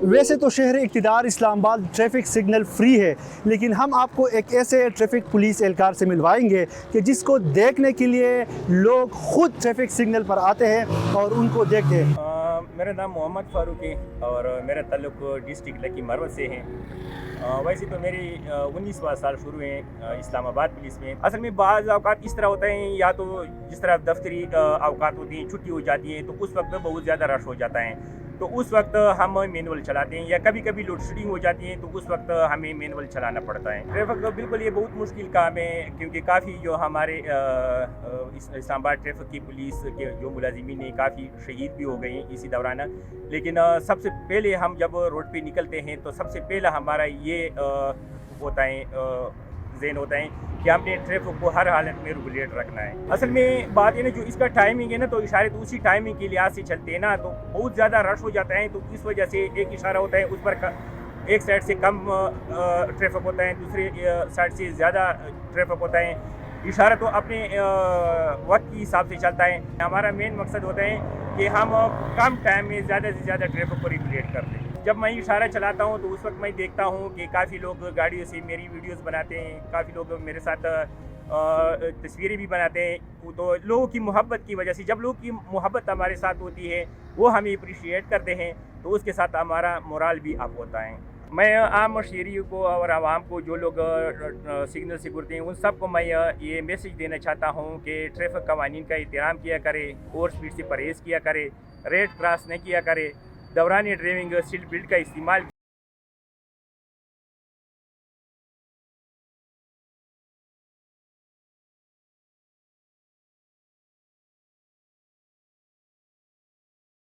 ویسے تو شہر اقتدار اسلام آباد ٹریفک سگنل فری ہے، لیکن ہم آپ کو ایک ایسے ٹریفک پولیس اہلکار سے ملوائیں گے کہ جس کو دیکھنے کے لیے لوگ خود ٹریفک سگنل پر آتے ہیں اور ان کو دیکھتے ہیں۔ میرا نام محمد فاروق ہے اور میرا تعلق ڈسٹرکٹ لکی مروت سے ہے۔ ویسے تو میری 19واں سال شروع ہیں اسلام آباد پولیس میں۔ اصل میں بعض اوقات اس طرح ہوتا ہے، یا تو جس طرح دفتری اوقات ہوتی ہیں، چھٹی ہو جاتی ہے، تو اس وقت بہت زیادہ رش ہو جاتا ہے، تو اس وقت ہم مینول چلاتے ہیں، یا کبھی کبھی لوڈ شیڈنگ ہو جاتی ہے تو اس وقت ہمیں مینول چلانا پڑتا ہے۔ ٹریفک تو بالکل یہ بہت مشکل کام ہے، کیونکہ کافی جو ہمارے اسلام آباد ٹریفک کی پولیس کے جو ملازمین ہیں کافی شہید بھی ہو گئے ہیں اسی دوران۔ لیکن سب سے پہلے ہم جب روڈ پہ نکلتے ہیں تو سب سے پہلا ہمارا یہ ہوتا ہے ذہن ہوتا ہے کہ ہم نے ٹریفک کو ہر حالت میں ریگولیٹ رکھنا ہے۔ اصل میں بات یہ نا، جو اس کا ٹائمنگ ہے نا، تو اشارے تو اسی ٹائمنگ کے لحاظ سے چلتے ہیں نا، تو بہت زیادہ رش ہو جاتا ہے، تو اس وجہ سے ایک اشارہ ہوتا ہے، اس پر ایک سائڈ سے کم ٹریفک ہوتا ہے، دوسرے سائڈ سے زیادہ ٹریفک ہوتا ہے۔ اشارہ تو اپنے وقت کے حساب سے چلتا ہے۔ ہمارا مین مقصد ہوتا ہے کہ ہم کم ٹائم میں زیادہ سے زیادہ ٹریفک کو ریگولیٹ کر دیں۔ جب میں اشارہ چلاتا ہوں تو اس وقت میں دیکھتا ہوں کہ کافی لوگ گاڑیوں سے میری ویڈیوز بناتے ہیں، کافی لوگ میرے ساتھ تصویریں بھی بناتے ہیں، تو لوگوں کی محبت کی وجہ سے، جب لوگوں کی محبت ہمارے ساتھ ہوتی ہے، وہ ہمیں اپریشیٹ کرتے ہیں، تو اس کے ساتھ ہمارا مورال بھی اپ ہوتا ہے۔ میں عام شہریوں کو اور عوام کو، جو لوگ سگنل سے گزرتے ہیں، ان سب کو میں یہ میسج دینا چاہتا ہوں کہ ٹریفک قوانین کا احترام کیا کرے، اوور سپیڈ سے پرہیز کیا کرے، ریڈ کراس نہیں کیا کرے، دوران ڈرائیونگ سیٹ بیلٹ کا استعمال